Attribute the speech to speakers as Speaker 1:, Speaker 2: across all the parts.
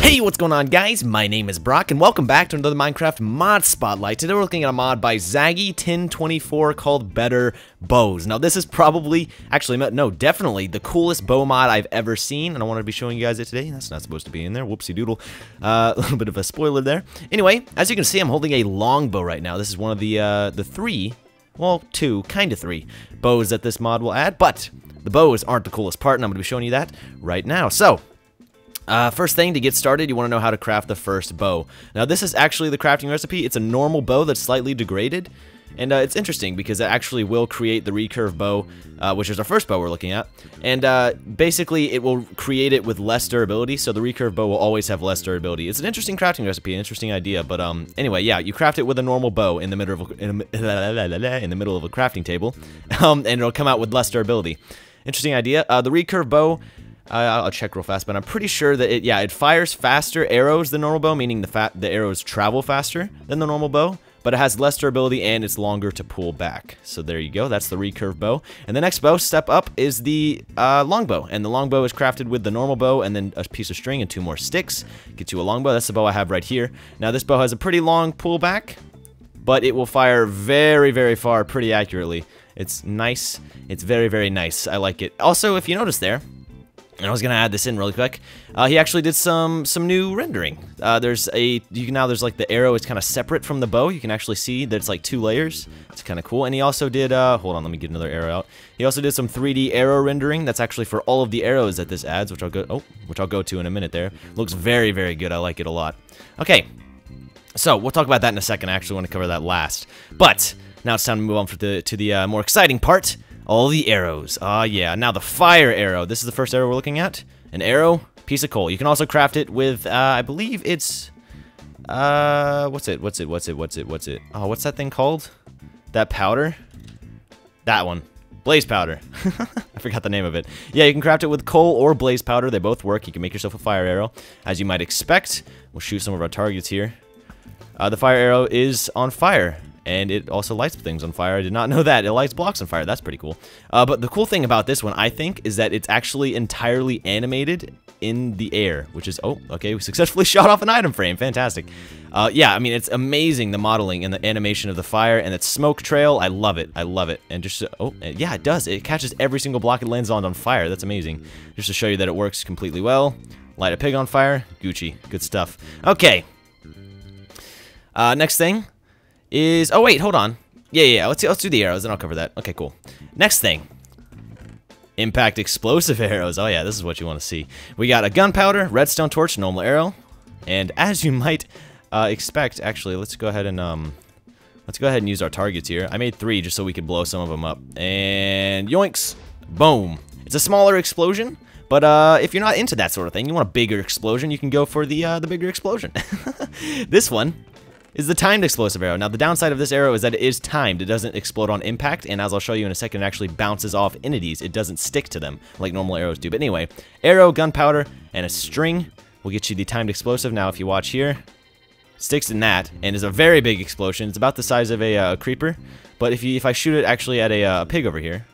Speaker 1: Hey, what's going on, guys? My name is Brock, and welcome back to another Minecraft Mod Spotlight. Today we're looking at a mod by Zaggy1024 called Better Bows. Now, this is probably, actually, no, definitely the coolest bow mod I've ever seen, and I wanted to be showing you guys it today. That's not supposed to be in there. Whoopsie doodle. A little bit of a spoiler there. Anyway, as you can see, I'm holding a longbow right now. This is one of the three, well, two, kind of three bows that this mod will add, but the bows aren't the coolest part, and I'm going to be showing you that right now. So, first thing to get started, you want to know how to craft the first bow. Now, this is actually the crafting recipe. It's a normal bow that's slightly degraded, and it's interesting because it actually will create the recurve bow, which is our first bow we're looking at, and basically it will create it with less durability, so the recurve bow will always have less durability. It's an interesting crafting recipe, an interesting idea, but anyway, yeah, you craft it with a normal bow in the middle of a crafting table, and it'll come out with less durability. Interesting idea. The recurve bow, I'll check real fast, but I'm pretty sure that it fires faster arrows than normal bow, meaning the arrows travel faster than the normal bow, but it has less durability and it's longer to pull back. So there you go, that's the recurve bow. And the next bow, step up, is the longbow, and the longbow is crafted with the normal bow and then a piece of string and 2 more sticks. Get you a longbow. That's the bow I have right here. Now this bow has a pretty long pullback, but it will fire very, very far pretty accurately. It's nice. It's very, very nice. I like it. Also, if you notice there, and I was gonna add this in really quick. He actually did some new rendering. There's like the arrow is kind of separate from the bow. You can actually see that it's like 2 layers. It's kind of cool. And he also did hold on, let me get another arrow out. He also did some 3D arrow rendering. That's actually for all of the arrows that this adds, which I'll go to in a minute. There looks very, very good. I like it a lot. Okay, so we'll talk about that in a second. I actually want to cover that last, but now it's time to move on to the more exciting part. All the arrows. Yeah. Now the fire arrow. This is the first arrow we're looking at. An arrow, piece of coal. You can also craft it with, I believe it's, what's it? Oh, what's that thing called? That powder? That one. Blaze powder. I forgot the name of it. Yeah, you can craft it with coal or blaze powder. They both work. You can make yourself a fire arrow, as you might expect. We'll shoot some of our targets here. The fire arrow is on fire, and it also lights things on fire. I did not know that. It lights blocks on fire. That's pretty cool. But the cool thing about this one, I think, is that it's actually entirely animated in the air, which is, oh, okay, we successfully shot off an item frame. Fantastic. Yeah, I mean, it's amazing, the modeling and the animation of the fire and its smoke trail. I love it. I love it. And just, oh, yeah, it does. It catches every single block it lands on fire. That's amazing. Just to show you that it works completely well. Light a pig on fire. Gucci. Good stuff. Okay. Next thing is, oh wait, hold on. Yeah, let's do the arrows, then I'll cover that. Okay, cool. Next thing, impact explosive arrows. Oh yeah, this is what you want to see. We got a gunpowder, redstone torch, normal arrow, and as you might expect, actually, let's go ahead and use our targets here. I made 3 just so we could blow some of them up, and yoinks, boom. It's a smaller explosion, but if you're not into that sort of thing, you want a bigger explosion, you can go for the bigger explosion. This one is the timed explosive arrow. Now, the downside of this arrow is that it is timed. It doesn't explode on impact, and as I'll show you in a second, it actually bounces off entities. It doesn't stick to them like normal arrows do. But anyway, arrow, gunpowder, and a string will get you the timed explosive. Now, if you watch here, sticks in that, and is a very big explosion. It's about the size of a creeper. But if I shoot it actually at a pig over here,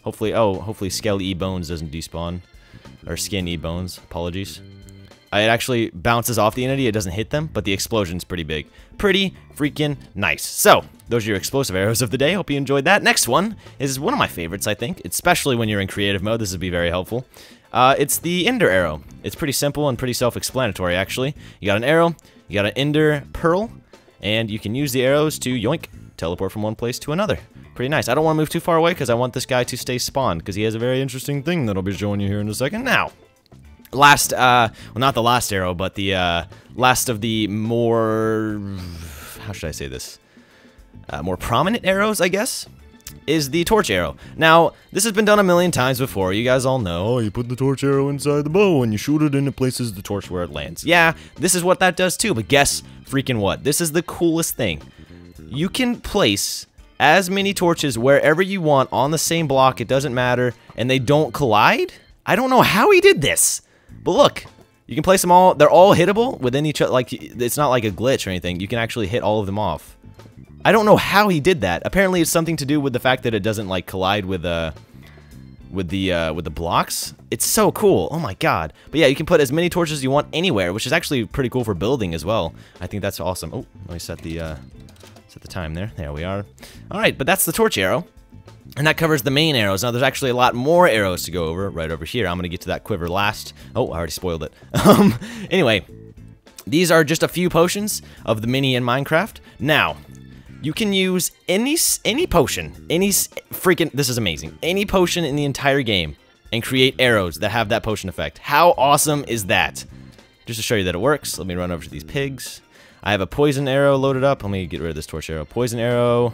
Speaker 1: hopefully Skelly E Bones doesn't despawn, or Skin E Bones. Apologies. It actually bounces off the entity. It doesn't hit them, but the explosion's pretty big. Pretty freaking nice. So, those are your explosive arrows of the day. Hope you enjoyed that. Next one is one of my favorites, I think, especially when you're in creative mode. This would be very helpful. It's the Ender arrow. It's pretty simple and pretty self-explanatory, actually. You got an arrow, you got an Ender pearl, and you can use the arrows to, yoink, teleport from one place to another. Pretty nice. I don't want to move too far away because I want this guy to stay spawned, because he has a very interesting thing that I'll be showing you here in a second. Now, last, well, not the last arrow, but the last of the more, how should I say this, more prominent arrows, I guess, is the torch arrow. Now, this has been done a million times before. You guys all know, oh, you put the torch arrow inside the bow and you shoot it and it places the torch where it lands. Yeah, this is what that does too, but guess freaking what? This is the coolest thing. You can place as many torches wherever you want on the same block, it doesn't matter, and they don't collide? I don't know how he did this. But look, you can place them all. They're all hittable within each other. Like, it's not like a glitch or anything. You can actually hit all of them off. I don't know how he did that. Apparently, it's something to do with the fact that it doesn't, like, collide with with the blocks. It's so cool. Oh my god. But yeah, you can put as many torches as you want anywhere, which is actually pretty cool for building as well. I think that's awesome. Oh, let me set the time there. There we are. All right, but that's the torch arrow. And that covers the main arrows. Now, there's actually a lot more arrows to go over right over here. I'm going to get to that quiver last. Oh, I already spoiled it. Anyway, these are just a few potions of the mini in Minecraft. Now, you can use any potion, this is amazing, any potion in the entire game and create arrows that have that potion effect. How awesome is that? Just to show you that it works, let me run over to these pigs. I have a poison arrow loaded up. Let me get rid of this torch arrow. Poison arrow.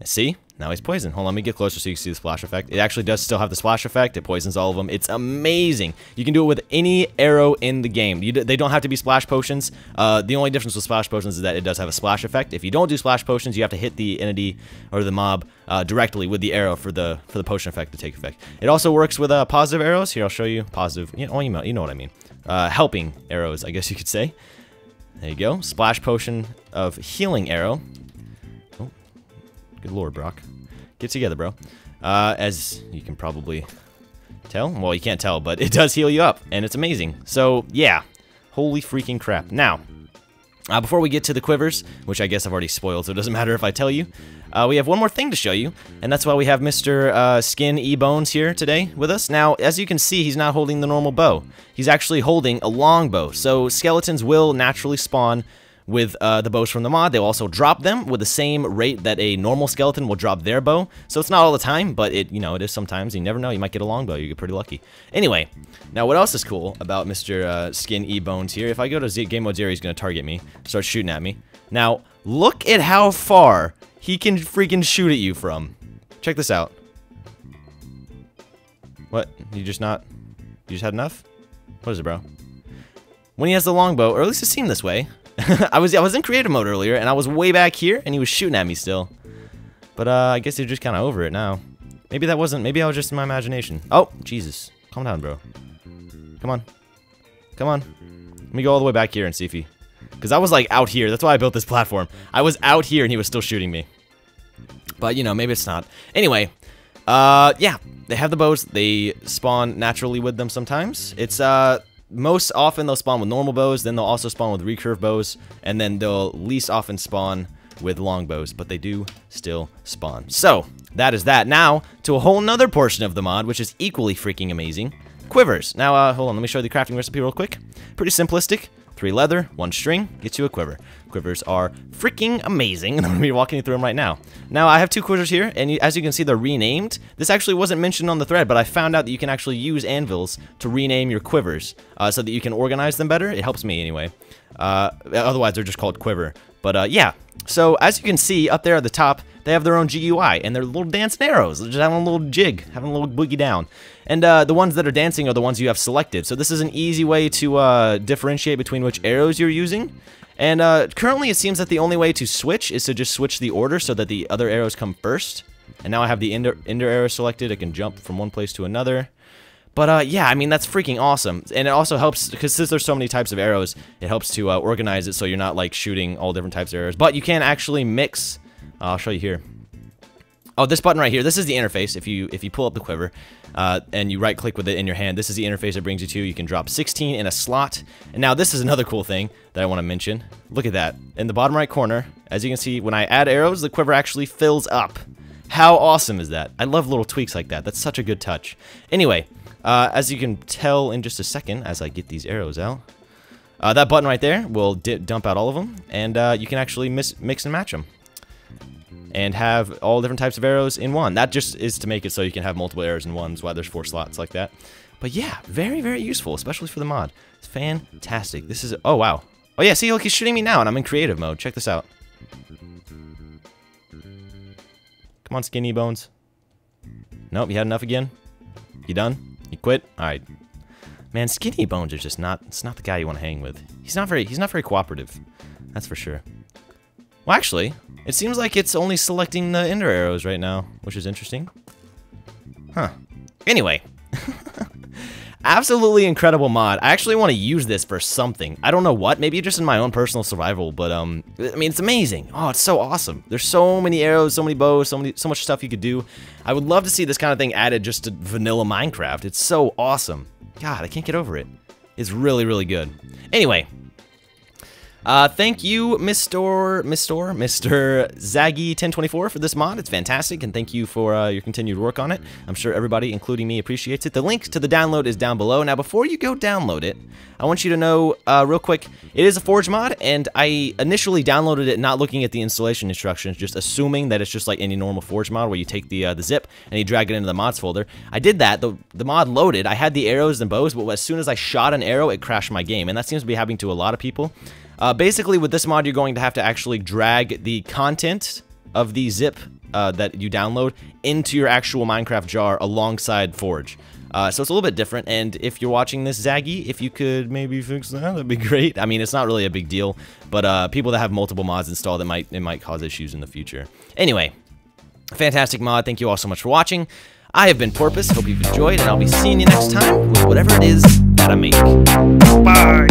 Speaker 1: See? Now he's poisoned. Hold on, let me get closer so you can see the splash effect. It actually does still have the splash effect. It poisons all of them. It's amazing. You can do it with any arrow in the game. They don't have to be splash potions. The only difference with splash potions is that it does have a splash effect. If you don't do splash potions, you have to hit the entity or the mob directly with the arrow for the potion effect to take effect. It also works with positive arrows. Here, I'll show you positive. You know what I mean. Helping arrows, I guess you could say. There you go. Splash potion of healing arrow. Good lord, Brock. Get together, bro. As you can probably tell. Well, you can't tell, but it does heal you up, and it's amazing. So, yeah. Holy freaking crap. Now, before we get to the quivers, which I guess I've already spoiled, so it doesn't matter if I tell you, we have one more thing to show you, and that's why we have Mr. Skin E-Bones here today with us. Now, as you can see, he's not holding the normal bow. He's actually holding a long bow, so skeletons will naturally spawn with the bows from the mod. They'll also drop them with the same rate that a normal skeleton will drop their bow. So it's not all the time, but it is sometimes. You never know. You might get a long bow. You get pretty lucky. Anyway, now what else is cool about Mr. Skin E-Bones here? If I go to Game Mode 0, he's going to target me, start shooting at me. Now, look at how far he can freaking shoot at you from. Check this out. What? You just had enough? What is it, bro? When he has the longbow, or at least it seemed this way. I was in creative mode earlier, and I was way back here, and he was shooting at me still. But I guess you're just kind of over it now. Maybe that wasn't. Maybe I was just in my imagination. Oh, Jesus! Calm down, bro. Come on, come on. Let me go all the way back here and see if he. Because I was like out here. That's why I built this platform. I was out here, and he was still shooting me. But maybe it's not. Anyway, yeah, they have the bows. They spawn naturally with them sometimes. It's most often they'll spawn with normal bows, then they'll also spawn with recurve bows, and then they'll least often spawn with long bows, but they do still spawn. So, that is that. Now, to a whole nother portion of the mod, which is equally freaking amazing. Quivers. Now, hold on, let me show you the crafting recipe real quick. Pretty simplistic. 3 leather, 1 string, gets you a quiver. Quivers are freaking amazing, and I'm going to be walking you through them right now. Now, I have 2 quivers here, and as you can see, they're renamed. This actually wasn't mentioned on the thread, but I found out that you can actually use anvils to rename your quivers so that you can organize them better. It helps me anyway. Otherwise, they're just called quiver. But yeah, so as you can see up there at the top, they have their own GUI, and they're little dancing arrows. They're just having a little jig, having a little boogie down. And the ones that are dancing are the ones you have selected. So this is an easy way to differentiate between which arrows you're using. And currently it seems that the only way to switch is to just switch the order so that the other arrows come first. And now I have the ender arrow selected. I can jump from one place to another. But yeah, I mean, that's freaking awesome. And it also helps, because since there's so many types of arrows, it helps to organize it so you're not like shooting all different types of arrows. But you can actually mix. I'll show you here. Oh, this button right here, this is the interface. If you pull up the quiver and you right click with it in your hand, this is the interface it brings you to. You can drop 16 in a slot. And now this is another cool thing that I want to mention. Look at that. In the bottom right corner, as you can see, when I add arrows, the quiver actually fills up. How awesome is that? I love little tweaks like that. That's such a good touch. Anyway, as you can tell in just a second as I get these arrows out, that button right there will dump out all of them, and you can actually mix and match them. And have all different types of arrows in one. That just is to make it so you can have multiple arrows in one. That's why there's 4 slots like that. But yeah, very, very useful, especially for the mod. It's fantastic. This is... Oh, wow. Oh, yeah, see, look, he's shooting me now, and I'm in creative mode. Check this out. Come on, Skinny Bones. Nope, you had enough again? You done? You quit? Alright. Man, Skinny Bones is just not... It's not the guy you want to hang with. He's not very cooperative. That's for sure. Well, actually... It seems like it's only selecting the ender arrows right now, which is interesting. Huh. Anyway. Absolutely incredible mod. I actually want to use this for something. I don't know what. Maybe just in my own personal survival. But I mean, it's amazing. Oh, it's so awesome. There's so many arrows, so many bows, so much stuff you could do. I would love to see this kind of thing added just to vanilla Minecraft. It's so awesome. God, I can't get over it. It's really, really good. Anyway. Thank you, Mr. Zaggy1024 for this mod. It's fantastic, and thank you for your continued work on it. I'm sure everybody, including me, appreciates it. The link to the download is down below. Now, before you go download it, I want you to know real quick, it is a Forge mod, and I initially downloaded it not looking at the installation instructions, just assuming that it's just like any normal Forge mod where you take the zip and you drag it into the mods folder. I did that. The mod loaded. I had the arrows and bows, but as soon as I shot an arrow, it crashed my game, and that seems to be happening to a lot of people. Basically, with this mod, you're going to have to actually drag the content of the zip that you download into your actual Minecraft jar alongside Forge. So it's a little bit different, and if you're watching this, Zaggy, if you could maybe fix that, that'd be great. I mean, it's not really a big deal, but people that have multiple mods installed, it might cause issues in the future. Anyway, fantastic mod. Thank you all so much for watching. I have been Porpoise. Hope you've enjoyed, and I'll be seeing you next time with whatever it is that I make. Bye!